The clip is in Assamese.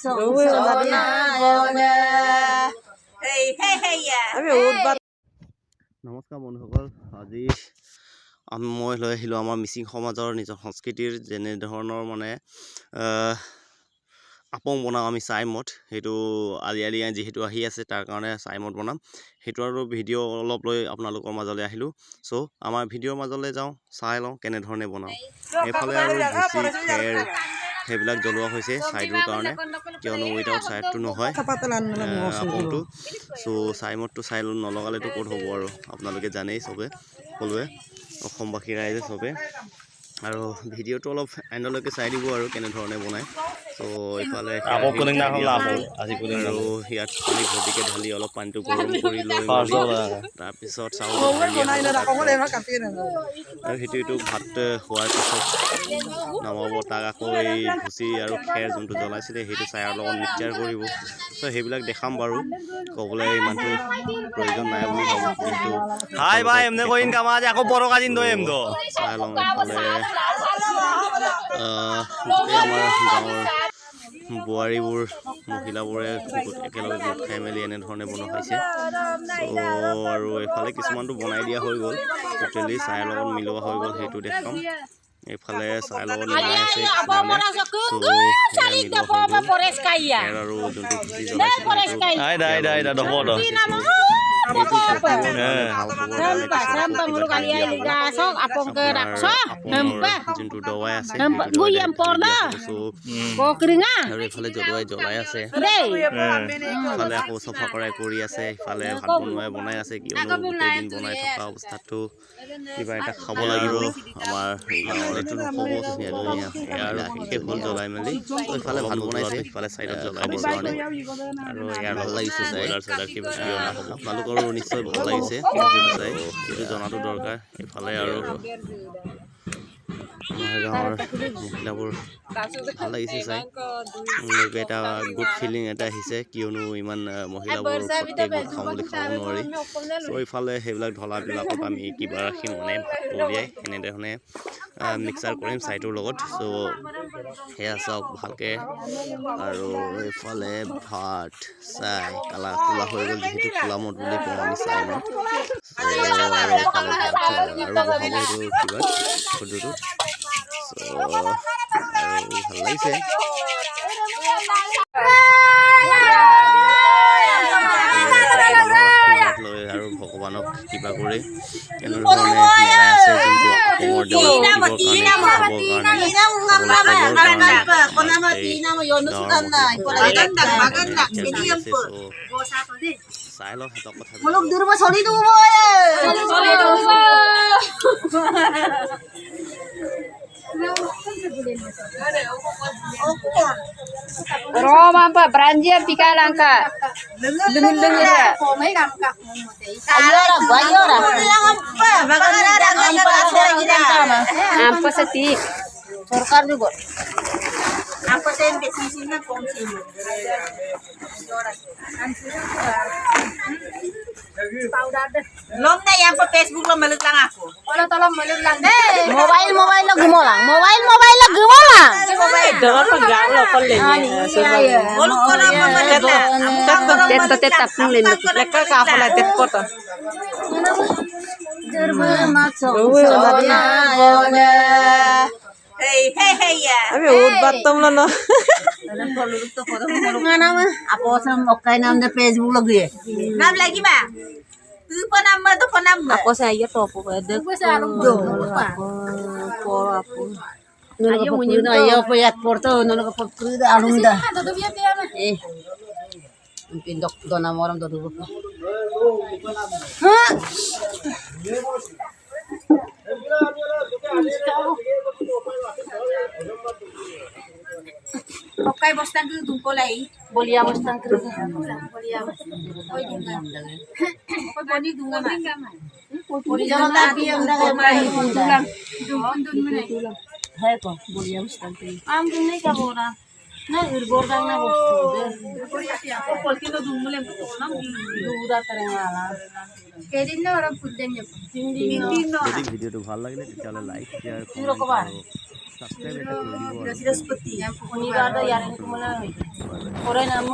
নমস্কাৰ বন্ধুসকল, আজি মই লৈ আহিলোঁ আমাৰ মিচিং সমাজৰ নিজৰ সংস্কৃতিৰ যেনেধৰণৰ মানে আপং বনাওঁ আমি চাইমদ। সেইটো আলি যিহেতু আহি আছে তাৰ কাৰণে চাইমদ বনাম। সেইটো আৰু ভিডিঅ' অলপ লৈ আপোনালোকৰ মাজলৈ আহিলোঁ। চ' আমাৰ ভিডিঅ'ৰ মাজলৈ যাওঁ, চাই লওঁ কেনেধৰণে বনাওঁ। এইফালে আৰু ভুচি খেৰ সেইবিলাক জ্বলোৱা হৈছে ছাইডৰ কাৰণে, কিয়নো উইদাউট ছাইডটো নহয় আপংটো। চ' চাইমদটো চাই নলগালেতো ক'ত হ'ব আৰু, আপোনালোকে জানেই চবে, সকলোৱে অসমবাসী ৰাইজে চবে। আৰু ভিডিঅ'টো অলপ এণ্ডলৈকে চাই দিব আৰু কেনেধৰণে বনায়। চ' এইফালে আৰু ইয়াত পানী ভৰ্তিকৈ ঢালি অলপ পানীটো গৰম কৰি লৈ তাৰপিছত চাউলটো আৰু সেইটো ভাত হোৱাৰ পিছত নমাব। তাক আকৌ এই ভুচি আৰু খেৰ যোনটো জ্বলাইছিলে সেইটো চায়াৰ লগত মিক্সচাৰ কৰিব। চ' সেইবিলাক দেখাম বাৰু, ক'বলৈ ইমানটো প্ৰয়োজন নাই বুলি ভাবোঁ, যিহেতু চাই লওঁ। এইফালে গোটেই আমাৰ গাঁৱৰ বোৱাৰীবোৰ মহিলাবোৰে একেলগে গোট খাই মেলি এনেধৰণে বনোৱা হৈছে। চ' আৰু এইফালে কিছুমানটো বনাই দিয়া হৈ গ'ল, টোটেলি চাইৰ লগত মিলোৱা হৈ গ'ল, সেইটো দেখাম। এইফালে চাইৰ লগত মিলাই আছে কিছুমানে। চ' মিলোৱা হৈ গ'ল খেৰ আৰু যোনটো ভুচি জ্বলাইছিলে যোনটো দৱাই আছে আৰু এইফালে জ্বলাই আছে। ইফালে আকৌ চফা কৰাই কৰি আছে, ইফালে ভাত বনাই আছে, কিয়নো গোটেই দিন বনাই থকা অৱস্থাতটো কিবা এটা খাব লাগিব। আমাৰ গাঁৱৰটো নহ'ব ধুনীয়া ধুনীয়া আৰু শেষ হ'ল জ্বলাই মেলি। ইফালে ভাত বনাইছে, ইফালে চাইডত জ্বলাই দিছে কাৰণে। আৰু ইয়াৰ ভাল লাগিছে চাই, আপোনালোকৰো নিশ্চয় ভাল লাগিছে চাই, এইটো জনাটো দৰকাৰ। এইফালে আৰু আমাৰ গাঁৱৰ মহিলাবোৰ ভাল লাগিছে চাই, এটা গুড ফিলিং এটা আহিছে, কিয়নো ইমান মহিলাবোৰ ফটকৈ গোট খাওঁ বুলি খাব নোৱাৰি। চ' ইফালে সেইবিলাক ঢলাবিলাকত আমি কিবা ৰাখিম মানে ভাতটো উলিয়াই এনেধৰণে মিক্সাৰ কৰিম ছাইটোৰ লগত। চ' সেয়া চাওক ভালকৈ। আৰু এইফালে ভাত চাই কোলা হৈ গ'ল, যিহেতু কোলামদ বুলি কওঁ আমি চাইমদ। আৰু এইফালে ভাত আৰু বহাব সেইটো কিবাত সদ্যটোত। চ' আৰু ভাল লাগিছে। আশীৰ্বাদ লৈ আৰু ভগৱানক কিবা কৰি এনেধৰণে মিলাই আছে, যোনটো অসমৰ দেউল চাই লওঁ সিহঁতক কথা Roma Brandia Pica Lanka. Apa sih? Sorkar juga. Apa sih sisinya kongsi? Lom na yan po Facebook lo malut lang ako. Wala tolong malut lang deh. Mobile lo gumolang. Mobile lo gumolang. Dapat pegang lo kolin. Walau korang mamat na. Tetap nulin. Leka kafa la tet kota. Hey ya. Abi ud batam lo no. Apa sam okai nam de Facebook lagi ya? Nam lagi ba? Tu penambah tu penambah. Apa saya topo ada. Por apa? Ayo munyi na ayo payat porto nono ka porto alum da. Pindok dona moram do do. Ha? Okay, bostan ke tungkol ay. Bolia bostan ke. Bolia. Hoy dunga. Hoy boni dunga ma. Boli jano lagi ang dagat mai dulang. Dun mana. Hai ko bolia bostan ke. Am dun nei ka bora. Na urbordang na bostu. Pol kilo dumule ko na. Duda tarengala. Kedin na ora pudden je. যদি ভিডিঅ'টো ভাল লাগিলে তেতিয়াহ'লে লাইক শ্বেয়াৰ কমেণ্ট সাবস্ক্ৰাইব এটা কৰে দিব বৃহস্পতি শনিবাৰ ইয়াৰ মানে পৰে নাম